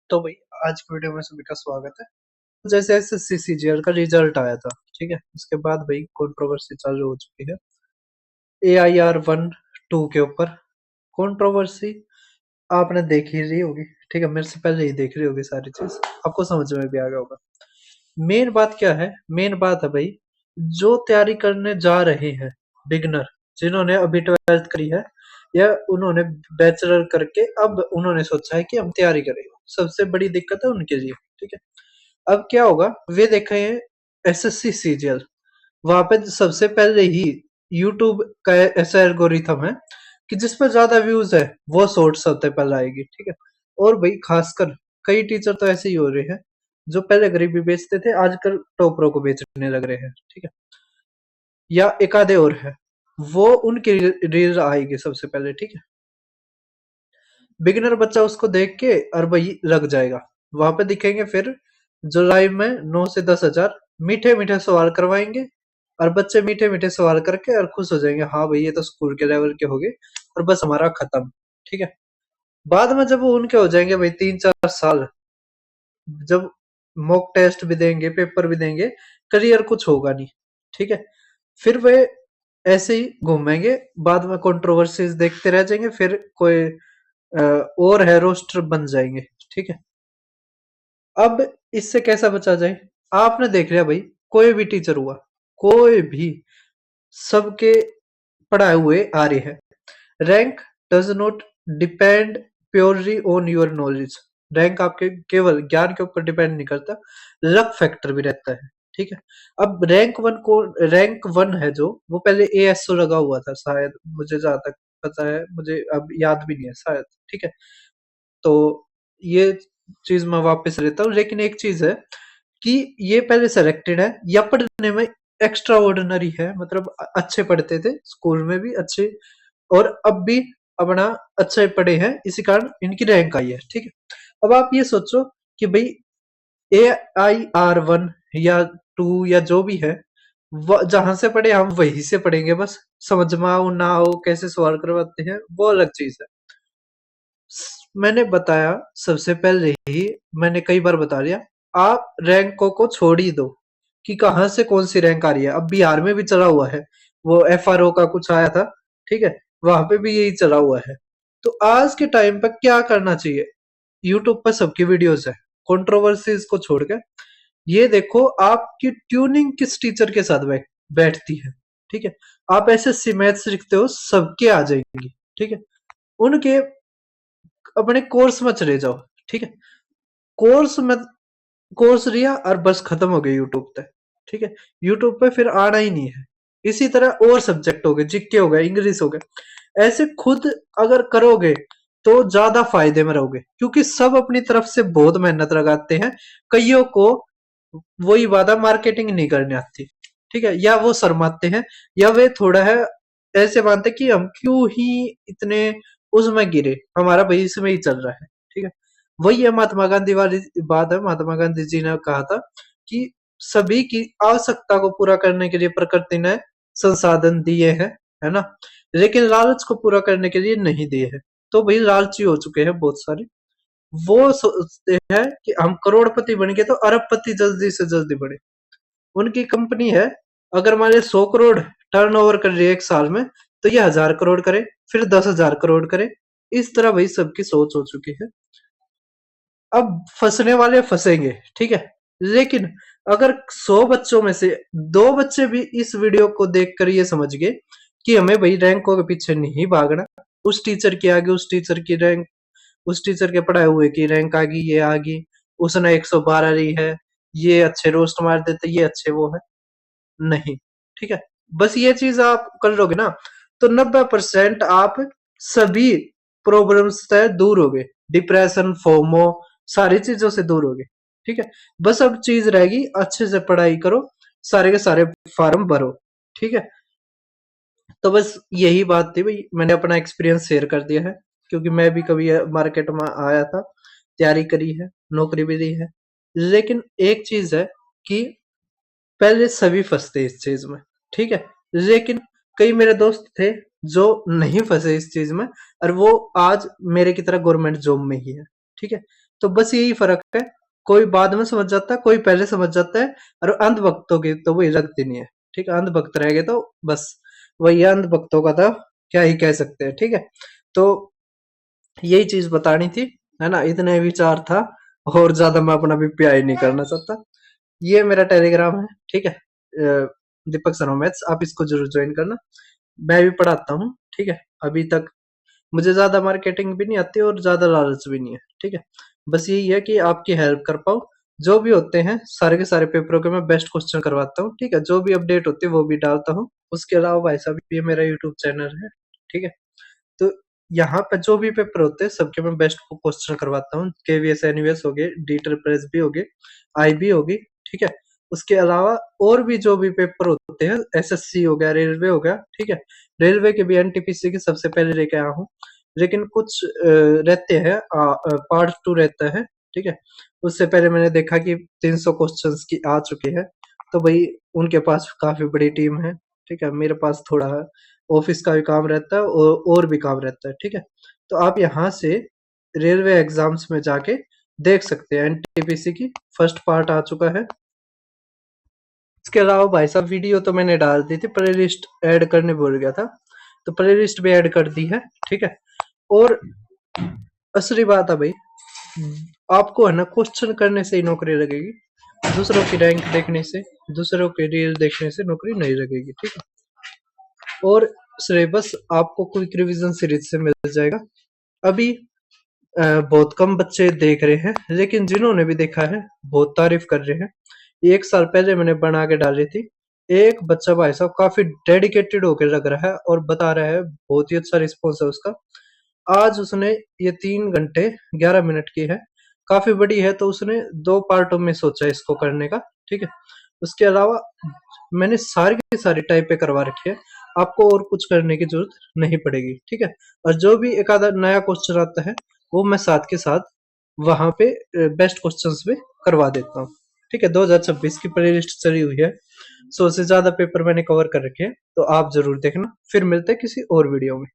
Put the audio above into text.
तो भाई आज की वीडियो में सभी का स्वागत है। जैसे एसएससी सीजीएल का रिजल्ट आया था, ठीक है, उसके बाद भाई कंट्रोवर्सी चालू हो चुकी है AIR 1-2 के ऊपर। कंट्रोवर्सी आपने देख ही ली होगी, ठीक है, मेरे से पहले ही देख रही होगी सारी चीज, आपको समझ में भी आ गया होगा। मेन बात क्या है? मेन बात है भाई, जो तैयारी करने जा रहे हैं बिगनर, जिन्होंने अभी 12th करी है या उन्होंने बैचलर करके अब उन्होंने सोचा है कि हम तैयारी करें, सबसे बड़ी दिक्कत है उनके लिए। ठीक है, अब क्या होगा, वे देखे हैं एसएससी सीजीएल, वहां पे सबसे पहले ही यूट्यूब का ऐसा एल्गोरिथम है कि जिस पर ज्यादा व्यूज है वो शॉर्ट सबसे पहले आएगी। ठीक है, और भाई खासकर कई टीचर तो ऐसे ही हो रहे हैं जो पहले गरीबी बेचते थे आजकल टॉपरों को बेचने लग रहे हैं। ठीक है, या एक आधे और है, वो उनकी रील आएगी सबसे पहले। ठीक है, बिगिनर बच्चा उसको देख के और भाई लग जाएगा, वहां पे दिखेंगे फिर जुलाई में 9 से 10 हजार मीठे मीठे सवाल करवाएंगे, और बच्चे मीठे मीठे सवाल करके और खुश हो जाएंगे, हाँ भाई ये तो स्कूल के लेवल के हो गए, और बस हमारा खत्म। ठीक है, बाद में जब वो उनके हो जाएंगे भाई 3-4 साल, जब मॉक टेस्ट भी देंगे पेपर भी देंगे, करियर कुछ होगा नहीं। ठीक है, फिर वे ऐसे ही घूमेंगे, बाद में कंट्रोवर्सीज देखते रह जाएंगे, फिर कोई और है रोस्टर बन जाएंगे। ठीक है, अब इससे कैसा बचा जाए? आपने देख लिया भाई, कोई भी टीचर हुआ, कोई भी, सबके पढ़ाए हुए आ रहे हैं। Rank does not depend purely on your knowledge. Rank आपके केवल ज्ञान के ऊपर डिपेंड नहीं करता, लक फैक्टर भी रहता है। ठीक है, अब रैंक 1 है जो, वो पहले ASO लगा हुआ था शायद, मुझे जहां तक पता है, मुझे अब याद भी नहीं है शायद। ठीक है, तो ये चीज मैं वापस लेता हूँ, लेकिन एक चीज है कि ये पहले सेलेक्टेड है या पढ़ने में एक्स्ट्रा ऑर्डिनरी है, मतलब अच्छे पढ़ते थे स्कूल में भी अच्छे, और अब भी अपना अच्छा ही पढ़े हैं, इसी कारण इनकी रैंक आई है। ठीक है, अब आप ये सोचो कि भाई AIR 1 या 2 या जो भी है, जहां से पढ़े हम वहीं से पढ़ेंगे, बस समझ में आओ ना आओ, कैसे सवाल करवाते हैं वो अलग चीज है। मैंने बताया सबसे पहले ही, मैंने कई बार बता दिया, आप रैंकों को छोड़ ही दो कि कहां से कौन सी रैंक आ रही है। अब बिहार में भी चला हुआ है, वो FRO का कुछ आया था, ठीक है, वहां पे भी यही चला हुआ है। तो आज के टाइम पर क्या करना चाहिए? यूट्यूब पर सबकी वीडियोस है, कंट्रोवर्सीज को छोड़ के ये देखो आपकी ट्यूनिंग किस टीचर के साथ बैठती है। ठीक है, आप ऐसे मैथ्स लिखते हो सबके आ जाएंगी। ठीक है, उनके अपने कोर्स में चले जाओ। ठीक है, कोर्स में कोर्स लिया और बस खत्म हो गए यूट्यूब पे। ठीक है, यूट्यूब पे फिर आना ही नहीं है। इसी तरह और सब्जेक्ट हो गए, जीके हो गए, इंग्लिश हो गए, ऐसे खुद अगर करोगे तो ज्यादा फायदे में रहोगे, क्योंकि सब अपनी तरफ से बहुत मेहनत लगाते हैं। कईयों को वही वादा मार्केटिंग नहीं करने आती। ठीक है, या वो शर्माते हैं, या वे थोड़ा है ऐसे मानते कि हम क्यों ही इतने उसमें गिरे, हमारा भाई इसमें ही चल रहा है। ठीक है, वही है महात्मा गांधी वाली बात है। महात्मा गांधी जी ने कहा था कि सभी की आवश्यकता को पूरा करने के लिए प्रकृति ने संसाधन दिए हैं, है ना, लेकिन लालच को पूरा करने के लिए नहीं दिए हैं। तो भाई लालची हो चुके हैं बहुत सारे, वो सोचते हैं कि हम करोड़पति बन गए तो अरबपति जल्दी से जल्दी बने। उनकी कंपनी है, अगर मान लीजिए 100 करोड़ टर्नओवर कर रही है एक साल में, तो ये 1000 करोड़ करे, फिर 10,000 करोड़ करे। इस तरह भाई सबकी सोच हो चुकी है। अब फंसने वाले फंसेंगे, ठीक है, लेकिन अगर 100 बच्चों में से 2 बच्चे भी इस वीडियो को देखकर ये समझ गए कि हमें भाई रैंकों के पीछे नहीं भागना, उस टीचर के आगे उस टीचर की रैंक, उस टीचर के पढ़ाए हुए की रैंक आ गई, ये आ गई, उसने 112 ली है, ये अच्छे रोस्ट मार देते, ये अच्छे वो है, नहीं। ठीक है, बस ये चीज आप कर लोगे ना, तो 90% आप सभी प्रॉब्लम्स से दूर हो गए, डिप्रेशन, फोमो, सारी चीजों से दूर हो गए। ठीक है, बस अब चीज रहेगी अच्छे से पढ़ाई करो, सारे के सारे फॉर्म भरो। ठीक है, तो बस यही बात थी भाई, मैंने अपना एक्सपीरियंस शेयर कर दिया है, क्योंकि मैं भी कभी मार्केट में आया था, तैयारी करी है, नौकरी भी दी है। लेकिन एक चीज है कि पहले सभी फंसते इस चीज में, ठीक है, लेकिन कई मेरे दोस्त थे जो नहीं फंसे इस चीज में, और वो आज मेरे की तरह गवर्नमेंट जॉब में ही है। ठीक है, तो बस यही फ़र्क है, कोई बाद में समझ जाता है, कोई पहले समझ जाता है और अंधभक्तों की तो वही लगती नहीं है, ठीक है? अंधभक्त रह गए तो बस वही है अंधभक्तों का तो क्या ही कह सकते हैं, ठीक है? तो यही चीज़ बतानी थी, है ना? इतने विचार था और ज़्यादा मैं अपना बीपीआई नहीं करना चाहता। ये मेरा टेलीग्राम है, ठीक है? दीपक शर्मा मैथ्स, आप इसको ज़रूर जॉइन करना। मैं भी पढ़ाता हूँ, ठीक है? अभी तक मुझे ज़्यादा मार्केटिंग भी नहीं आती और ज़्यादा लालच भी नहीं है, ठीक है? बस यही है कि आपकी हेल्प कर पाऊँ। जो भी होते हैं, सारे के सारे पेपरों के मैं बेस्ट क्वेश्चन करवाता हूँ, ठीक है? जो भी अपडेट होती है, वो भी डालता हूँ। उसके अलावा भाई साहब ये मेरा यूट्यूब चैनल है, ठीक है? तो यहाँ पे जो भी पेपर होते हैं, सबके मैं बेस्ट क्वेश्चन करवाता हूँ। केवीएस, एनवीएस हो गए, डीटर प्रेस भी हो गए, आईबी होगी, ठीक है? उसके अलावा और भी जो भी पेपर होते हैं, एसएससी हो गया, रेलवे हो गया, ठीक है? रेलवे के भी एनटीपीसी के सबसे पहले लेके आया हूँ। लेकिन कुछ रहते हैं, पार्ट 2 रहता है, ठीक है? उससे पहले मैंने देखा कि 300 क्वेश्चंस की आ चुके हैं, तो भाई उनके पास काफ़ी बड़ी टीम है, ठीक है? मेरे पास थोड़ा ऑफिस का भी काम रहता है और भी काम रहता है, ठीक है? तो आप यहाँ से रेलवे एग्जाम्स में जाके देख सकते हैं, एनटीपीसी की फर्स्ट पार्ट आ चुका है। इसके अलावा भाई साहब वीडियो तो मैंने डाल दी थी, प्ले लिस्ट ऐड करने भूल गया था, तो प्ले लिस्ट भी ऐड कर दी है, ठीक है? और असली बात है भाई, आपको है ना क्वेश्चन करने से ही नौकरी लगेगी, दूसरों की रैंक देखने से, दूसरों के रील देखने से नौकरी नहीं लगेगी, ठीक है? और सिलेबस आपको क्विक रिवीजन सीरीज से मिल जाएगा। अभी बहुत कम बच्चे देख रहे हैं, लेकिन जिन्होंने भी देखा है बहुत तारीफ कर रहे हैं। 1 साल पहले मैंने बना के डाली थी, एक बच्चा भाई साहब काफी डेडिकेटेड होकर लग रहा है और बता रहा है, बहुत ही अच्छा रिस्पॉन्स है उसका। आज उसने ये 3 घंटे 11 मिनट की है, काफी बड़ी है, तो उसने 2 पार्टों में सोचा है इसको करने का, ठीक है? उसके अलावा मैंने सारी की सारी टाइपें करवा रखी है, आपको और कुछ करने की जरूरत नहीं पड़ेगी, ठीक है? और जो भी एक आधा नया क्वेश्चन आता है, वो मैं साथ के साथ वहां पे बेस्ट क्वेश्चंस भी करवा देता हूँ, ठीक है? 2026 की प्लेलिस्ट चली हुई है, 100 से ज्यादा पेपर मैंने कवर कर रखे हैं, तो आप जरूर देखना। फिर मिलते हैं किसी और वीडियो में।